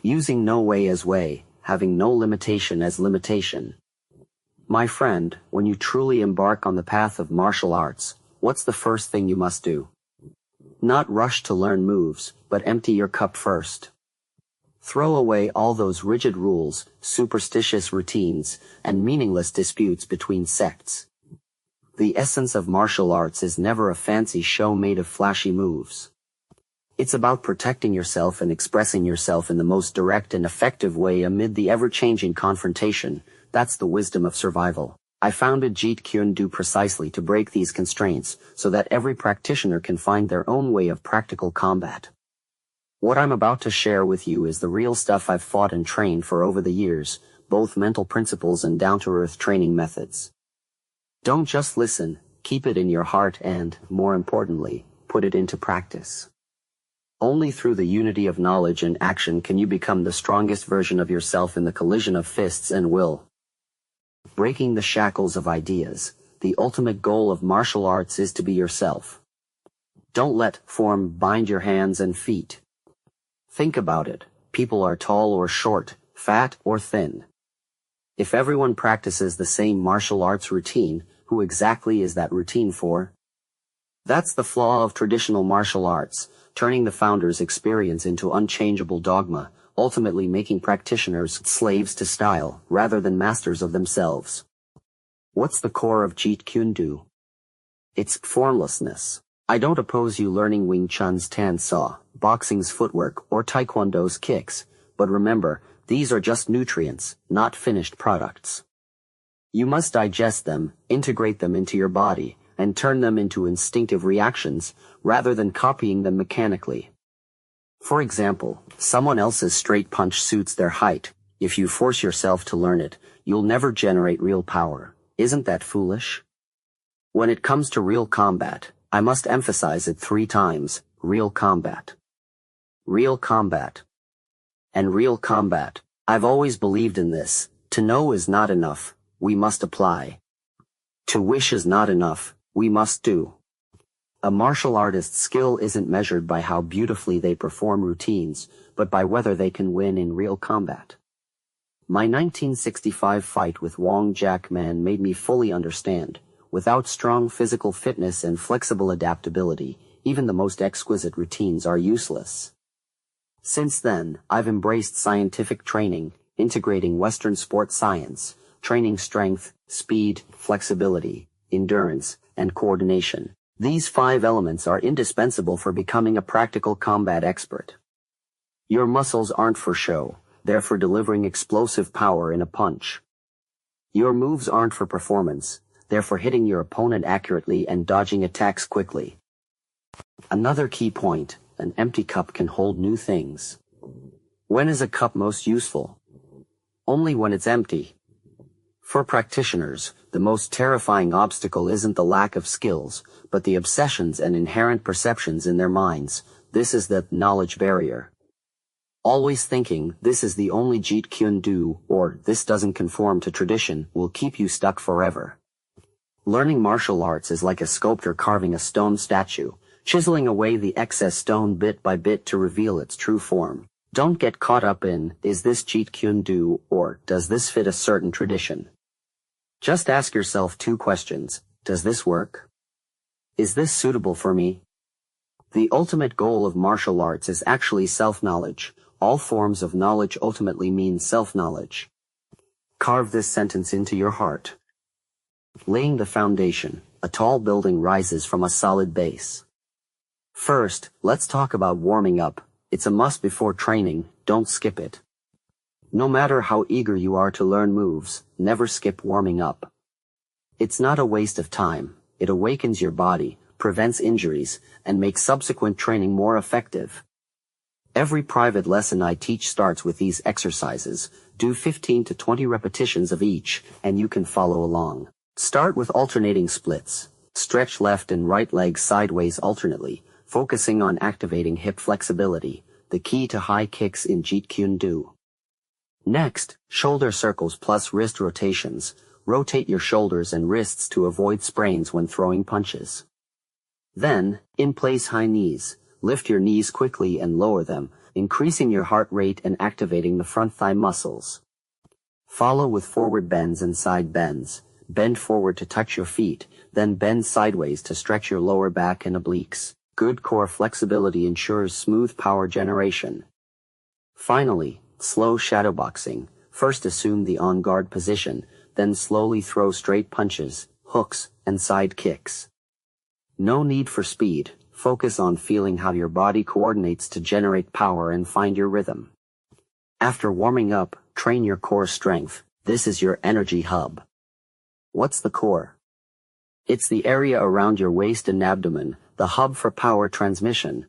Using no way as way, having no limitation as limitation. My friend, when you truly embark on the path of martial arts, what's the first thing you must do? Not rush to learn moves, but empty your cup first. Throw away all those rigid rules, superstitious routines, and meaningless disputes between sects. The essence of martial arts is never a fancy show made of flashy moves. It's about protecting yourself and expressing yourself in the most direct and effective way amid the ever-changing confrontation. That's the wisdom of survival. I founded Jeet Kune precisely to break these constraints, so that every practitioner can find their own way of practical combat. What I'm about to share with you is the real stuff I've fought and trained for over the years, both mental principles and down-to-earth training methods. Don't just listen, keep it in your heart and, more importantly, put it into practice. Only through the unity of knowledge and action can you become the strongest version of yourself in the collision of fists and will. Breaking the shackles of ideas, the ultimate goal of martial arts is to be yourself. Don't let form bind your hands and feet. Think about it. People are tall or short, fat or thin. If everyone practices the same martial arts routine, who exactly is that routine for? That's the flaw of traditional martial arts, turning the founder's experience into unchangeable dogma, ultimately making practitioners slaves to style, rather than masters of themselves. What's the core of Jeet Kune? It's formlessness. I don't oppose you learning Wing Chun's Tan Saw, boxing's footwork, or Taekwondo's kicks, but remember, these are just nutrients, not finished products. You must digest them, integrate them into your body, and turn them into instinctive reactions, rather than copying them mechanically. For example, someone else's straight punch suits their height. If you force yourself to learn it, you'll never generate real power. Isn't that foolish? When it comes to real combat, I must emphasize it 3 times, real combat. Real combat. And real combat. I've always believed in this. To know is not enough, we must apply. To wish is not enough, we must do. A martial artist's skill isn't measured by how beautifully they perform routines, but by whether they can win in real combat. My 1965 fight with Wong Jack Man made me fully understand. Without strong physical fitness and flexible adaptability, even the most exquisite routines are useless. Since then, I've embraced scientific training, integrating Western sports science, training strength, speed, flexibility, endurance, and coordination. These 5 elements are indispensable for becoming a practical combat expert. Your muscles aren't for show, they're for delivering explosive power in a punch. Your moves aren't for performance, they're for hitting your opponent accurately and dodging attacks quickly. Another key point, an empty cup can hold new things. When is a cup most useful? Only when it's empty. For practitioners, the most terrifying obstacle isn't the lack of skills, but the obsessions and inherent perceptions in their minds. This is the knowledge barrier. Always thinking, this is the only Jeet Kune or this doesn't conform to tradition, will keep you stuck forever. Learning martial arts is like a sculptor carving a stone statue, chiseling away the excess stone bit by bit to reveal its true form. Don't get caught up in, is this Jeet Kune or does this fit a certain tradition? Just ask yourself 2 questions. Does this work? Is this suitable for me? The ultimate goal of martial arts is actually self-knowledge. All forms of knowledge ultimately mean self-knowledge. Carve this sentence into your heart. Laying the foundation. A tall building rises from a solid base. First, let's talk about warming up. It's a must before training, don't skip it. No matter how eager you are to learn moves, never skip warming up. It's not a waste of time. It awakens your body, prevents injuries, and makes subsequent training more effective. Every private lesson I teach starts with these exercises. Do 15 to 20 repetitions of each, and you can follow along. Start with alternating splits. Stretch left and right legs sideways alternately, focusing on activating hip flexibility, the key to high kicks in Jeet Kune. Next, shoulder circles plus wrist rotations. Rotate your shoulders and wrists to avoid sprains when throwing punches. Then, in place high knees. Lift your knees quickly and lower them, increasing your heart rate and activating the front thigh muscles. Follow with forward bends and side bends. Bend forward to touch your feet, then bend sideways to stretch your lower back and obliques. Good core flexibility ensures smooth power generation. Finally, slow shadowboxing. First assume the on-guard position, then slowly throw straight punches, hooks, and side kicks. No need for speed. Focus on feeling how your body coordinates to generate power and find your rhythm. After warming up, train your core strength. This is your energy hub. What's the core? It's the area around your waist and abdomen, the hub for power transmission.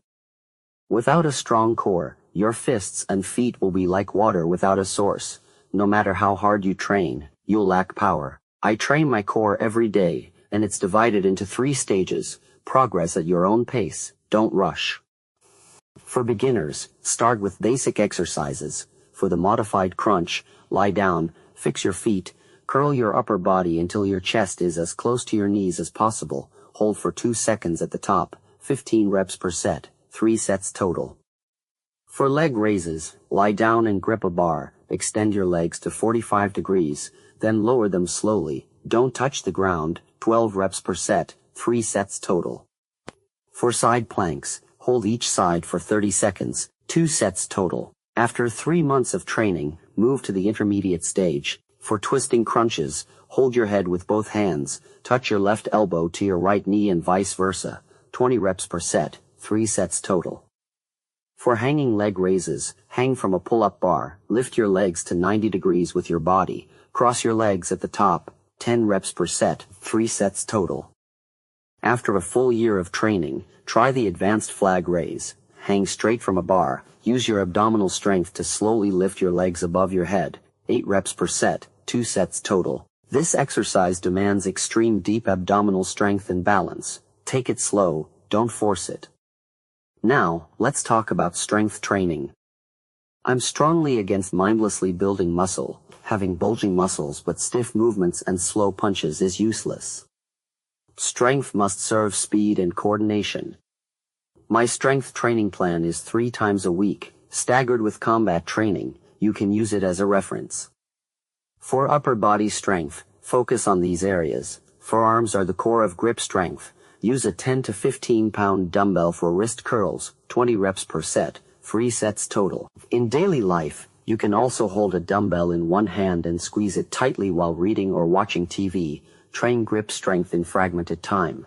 Without a strong core, your fists and feet will be like water without a source. No matter how hard you train, you'll lack power. I train my core every day, and it's divided into 3 stages. Progress at your own pace. Don't rush. For beginners, start with basic exercises. For the modified crunch, lie down, fix your feet, curl your upper body until your chest is as close to your knees as possible. Hold for 2 seconds at the top, 15 reps per set, 3 sets total. For leg raises, lie down and grip a bar, extend your legs to 45 degrees, then lower them slowly, don't touch the ground, 12 reps per set, 3 sets total. For side planks, hold each side for 30 seconds, 2 sets total. After 3 months of training, move to the intermediate stage. For twisting crunches, hold your head with both hands, touch your left elbow to your right knee and vice versa, 20 reps per set, 3 sets total. For hanging leg raises, hang from a pull-up bar, lift your legs to 90 degrees with your body, cross your legs at the top, 10 reps per set, 3 sets total. After a full year of training, try the advanced flag raise. Hang straight from a bar, use your abdominal strength to slowly lift your legs above your head, 8 reps per set, 2 sets total. This exercise demands extreme deep abdominal strength and balance. Take it slow, don't force it. Now, let's talk about strength training. I'm strongly against mindlessly building muscle. Having bulging muscles but stiff movements and slow punches is useless. Strength must serve speed and coordination. My strength training plan is 3 times a week, staggered with combat training. You can use it as a reference. For upper body strength, focus on these areas. Forearms are the core of grip strength. Use a 10 to 15 pound dumbbell for wrist curls, 20 reps per set, 3 sets total. In daily life, you can also hold a dumbbell in one hand and squeeze it tightly while reading or watching TV. Train grip strength in fragmented time.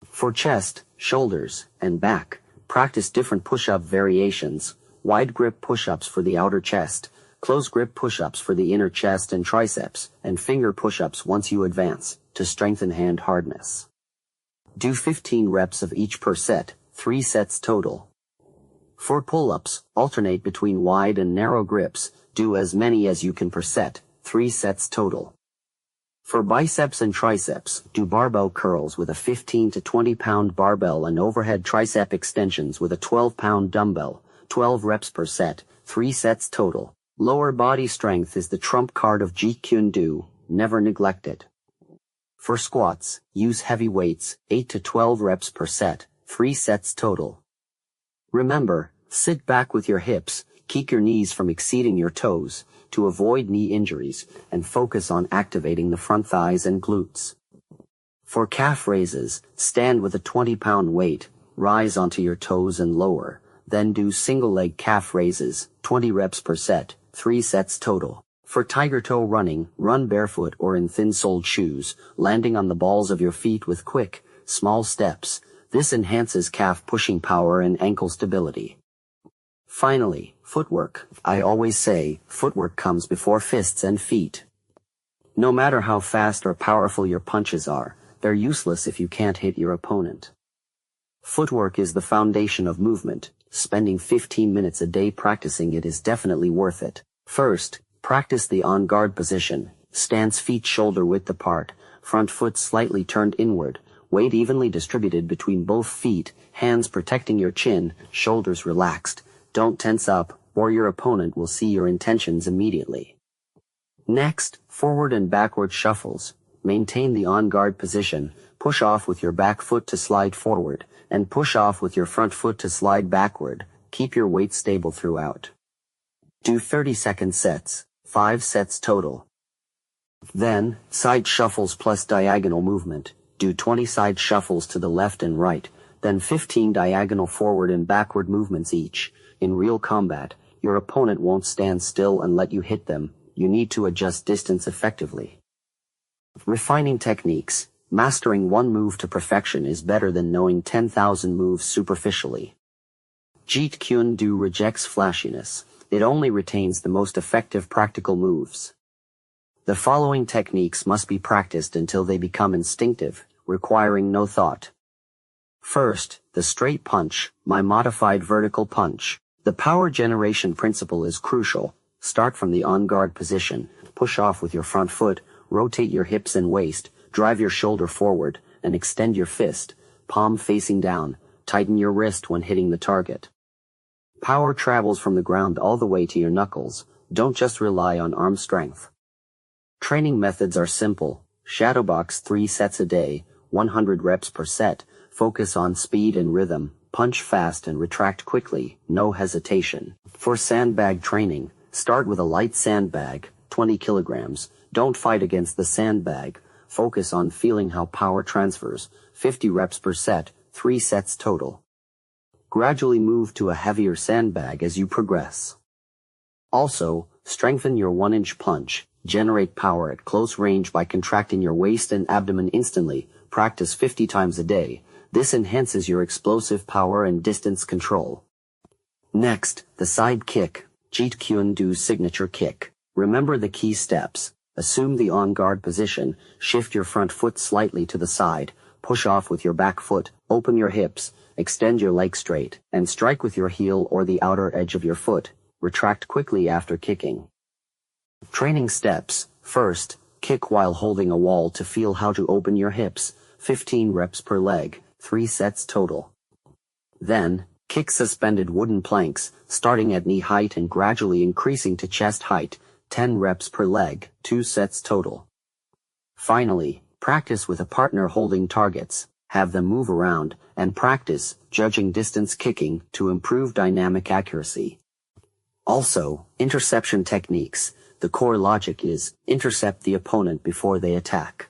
For chest, shoulders, and back, practice different push-up variations. Wide grip push-ups for the outer chest, close grip push-ups for the inner chest and triceps, and finger push-ups once you advance, to strengthen hand hardness. Do 15 reps of each per set, 3 sets total. For pull-ups, alternate between wide and narrow grips. Do as many as you can per set, 3 sets total. For biceps and triceps, do barbell curls with a 15 to 20 pound barbell and overhead tricep extensions with a 12 pound dumbbell, 12 reps per set, 3 sets total. Lower body strength is the trump card of Jeet Kune. Never neglect it. For squats, use heavy weights, 8 to 12 reps per set, 3 sets total. Remember, sit back with your hips, keep your knees from exceeding your toes, to avoid knee injuries, and focus on activating the front thighs and glutes. For calf raises, stand with a 20 pound weight, rise onto your toes and lower, then do single leg calf raises, 20 reps per set, 3 sets total. For tiger toe running, run barefoot or in thin-soled shoes, landing on the balls of your feet with quick, small steps. This enhances calf pushing power and ankle stability. Finally, footwork. I always say, footwork comes before fists and feet. No matter how fast or powerful your punches are, they're useless if you can't hit your opponent. Footwork is the foundation of movement. Spending 15 minutes a day practicing it is definitely worth it. First, practice the on-guard position. Stance feet shoulder-width apart, front foot slightly turned inward, weight evenly distributed between both feet, hands protecting your chin, shoulders relaxed. Don't tense up, or your opponent will see your intentions immediately. Next, forward and backward shuffles. Maintain the on-guard position, push off with your back foot to slide forward, and push off with your front foot to slide backward. Keep your weight stable throughout. Do 30-second sets, 5 sets total. Then, side shuffles plus diagonal movement. Do 20 side shuffles to the left and right, then 15 diagonal forward and backward movements each. In real combat, your opponent won't stand still and let you hit them. You need to adjust distance effectively. Refining techniques. Mastering one move to perfection is better than knowing 10,000 moves superficially. Jeet Kune rejects flashiness. It only retains the most effective practical moves. The following techniques must be practiced until they become instinctive, requiring no thought. First, the straight punch, my modified vertical punch. The power generation principle is crucial. Start from the on-guard position, push off with your front foot, rotate your hips and waist, drive your shoulder forward, and extend your fist, palm facing down. Tighten your wrist when hitting the target. Power travels from the ground all the way to your knuckles. Don't just rely on arm strength. Training methods are simple. Shadowbox 3 sets a day, 100 reps per set. Focus on speed and rhythm. Punch fast and retract quickly, no hesitation. For sandbag training, start with a light sandbag, 20 kilograms. Don't fight against the sandbag. Focus on feeling how power transfers. 50 reps per set, 3 sets total. Gradually move to a heavier sandbag as you progress. Also, strengthen your 1-inch punch. Generate power at close range by contracting your waist and abdomen instantly. Practice 50 times a day. This enhances your explosive power and distance control. Next, the sidekick. Jeet Kune signature kick. Remember the key steps. Assume the on-guard position. Shift your front foot slightly to the side. Push off with your back foot. Open your hips. Extend your leg straight. And strike with your heel or the outer edge of your foot. Retract quickly after kicking. Training steps. First, kick while holding a wall to feel how to open your hips. 15 reps per leg. 3 sets total. Then, kick suspended wooden planks, starting at knee height and gradually increasing to chest height. 10 reps per leg. 2 sets total. Finally, practice with a partner holding targets. Have them move around, and practice judging distance kicking to improve dynamic accuracy. Also, interception techniques. The core logic is, intercept the opponent before they attack.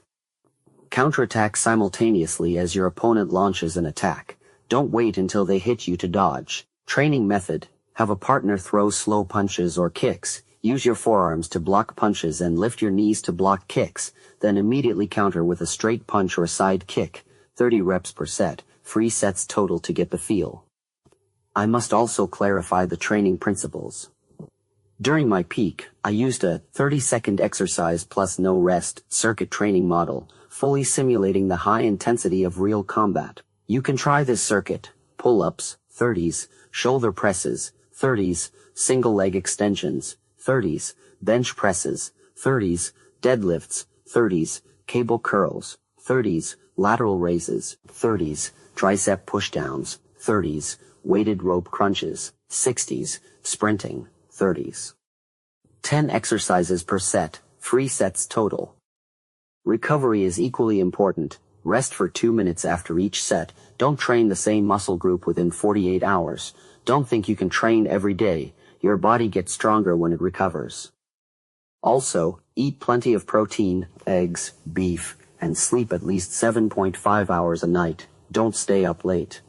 Counterattack simultaneously as your opponent launches an attack. Don't wait until they hit you to dodge. Training method. Have a partner throw slow punches or kicks. Use your forearms to block punches and lift your knees to block kicks. Then immediately counter with a straight punch or side kick. 30 reps per set. 3 sets total to get the feel. I must also clarify the training principles. During my peak, I used a 30-second exercise plus no rest circuit training model, fully simulating the high intensity of real combat. You can try this circuit: pull-ups, 30s, shoulder presses, 30s, single leg extensions, 30s, bench presses, 30s, deadlifts, 30s, cable curls, 30s, lateral raises, 30s, tricep pushdowns, 30s, weighted rope crunches, 60s, sprinting, 30s. 10 exercises per set, 3 sets total. Recovery is equally important. Rest for 2 minutes after each set. Don't train the same muscle group within 48 hours. Don't think you can train every day. Your body gets stronger when it recovers. Also, eat plenty of protein, eggs, beef, and sleep at least 7.5 hours a night. Don't stay up late.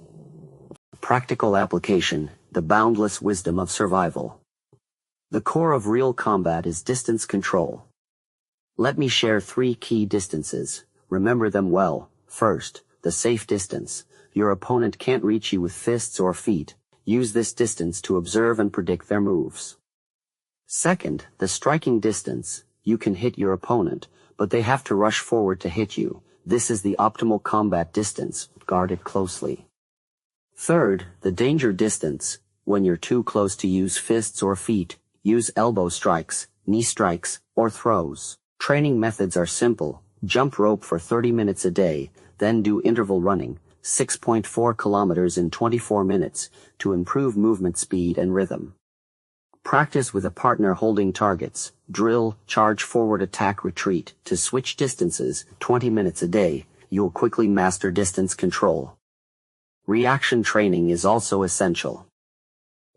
Practical application. The boundless wisdom of survival. The core of real combat is distance control. Let me share 3 key distances. Remember them well. First, the safe distance. Your opponent can't reach you with fists or feet. Use this distance to observe and predict their moves. Second, the striking distance. You can hit your opponent, but they have to rush forward to hit you. This is the optimal combat distance. Guard it closely. Third, the danger distance. When you're too close to use fists or feet, use elbow strikes, knee strikes, or throws. Training methods are simple. Jump rope for 30 minutes a day, then do interval running, 6.4 kilometers in 24 minutes, to improve movement speed and rhythm. Practice with a partner holding targets. Drill, charge forward, attack, retreat, to switch distances, 20 minutes a day. You'll quickly master distance control. Reaction training is also essential.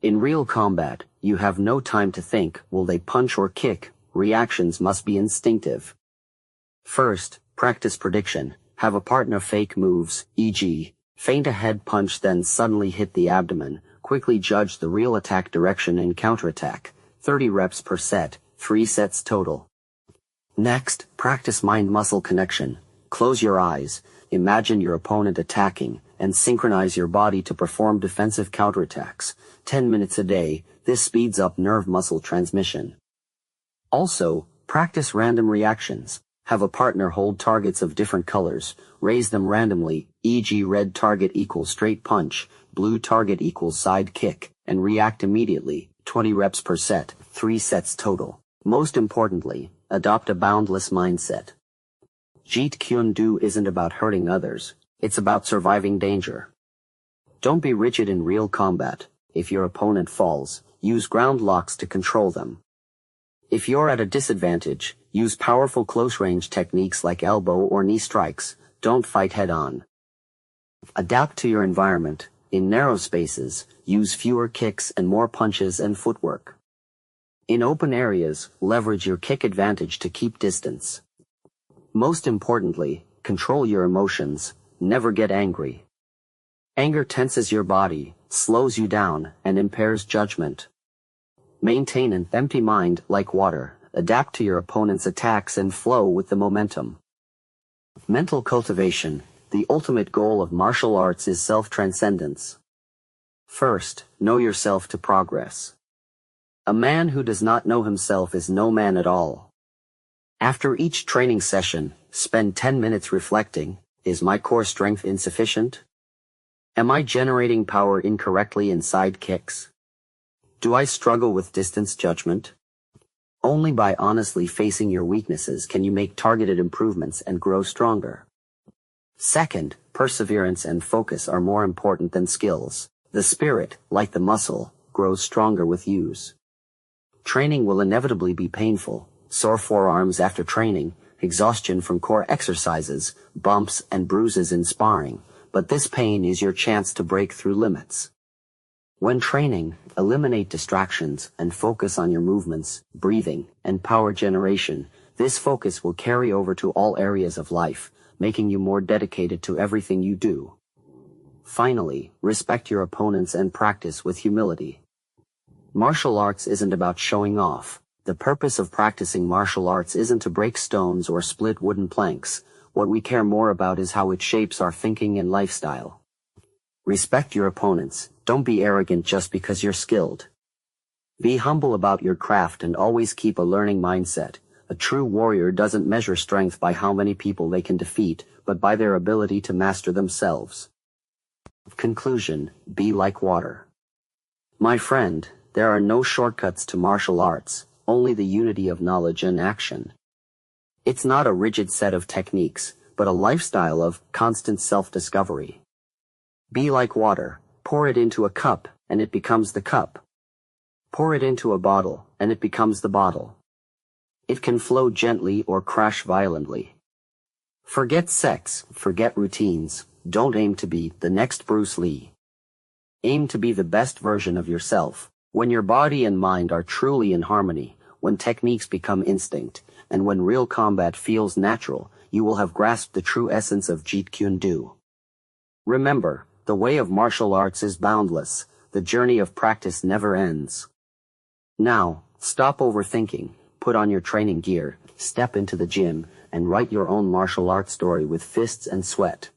In real combat, you have no time to think, will they punch or kick? Reactions must be instinctive. First, practice prediction. Have a partner fake moves, e.g., feint a head punch then suddenly hit the abdomen. Quickly judge the real attack direction and counterattack. 30 reps per set, 3 sets total. Next, practice mind-muscle connection. Close your eyes, imagine your opponent attacking, and synchronize your body to perform defensive counterattacks. 10 minutes a day, this speeds up nerve-muscle transmission. Also, practice random reactions. Have a partner hold targets of different colors, raise them randomly, e.g. red target equals straight punch, blue target equals side kick, and react immediately. 20 reps per set, 3 sets total. Most importantly, adopt a boundless mindset. Jeet Kune isn't about hurting others, it's about surviving danger. Don't be rigid in real combat. If your opponent falls, use ground locks to control them. If you're at a disadvantage, use powerful close-range techniques like elbow or knee strikes. Don't fight head-on. Adapt to your environment. In narrow spaces, use fewer kicks and more punches and footwork. In open areas, leverage your kick advantage to keep distance. Most importantly, control your emotions. Never get angry. Anger tenses your body, slows you down, and impairs judgment. Maintain an empty mind like water. Adapt to your opponent's attacks and flow with the momentum. Mental cultivation. The ultimate goal of martial arts is self-transcendence. First, know yourself to progress. A man who does not know himself is no man at all. After each training session, spend 10 minutes reflecting, is my core strength insufficient? Am I generating power incorrectly in side kicks? Do I struggle with distance judgment? Only by honestly facing your weaknesses can you make targeted improvements and grow stronger. Second, perseverance and focus are more important than skills. The spirit, like the muscle, grows stronger with use. Training will inevitably be painful. Sore forearms after training, exhaustion from core exercises, bumps and bruises in sparring, but this pain is your chance to break through limits. When training, eliminate distractions and focus on your movements, breathing, and power generation. This focus will carry over to all areas of life, making you more dedicated to everything you do. Finally, respect your opponents and practice with humility. Martial arts isn't about showing off. The purpose of practicing martial arts isn't to break stones or split wooden planks. What we care more about is how it shapes our thinking and lifestyle. Respect your opponents. Don't be arrogant just because you're skilled. Be humble about your craft and always keep a learning mindset. A true warrior doesn't measure strength by how many people they can defeat, but by their ability to master themselves. Conclusion: be like water. My friend, there are no shortcuts to martial arts, only the unity of knowledge and action. It's not a rigid set of techniques, but a lifestyle of constant self-discovery. Be like water. Pour it into a cup, and it becomes the cup. Pour it into a bottle, and it becomes the bottle. It can flow gently or crash violently. Forget sex, forget routines. Don't aim to be the next Bruce Lee. Aim to be the best version of yourself. When your body and mind are truly in harmony, when techniques become instinct, and when real combat feels natural, you will have grasped the true essence of Jeet Kune. Remember, the way of martial arts is boundless. The journey of practice never ends. Now, stop overthinking, put on your training gear, step into the gym, and write your own martial arts story with fists and sweat.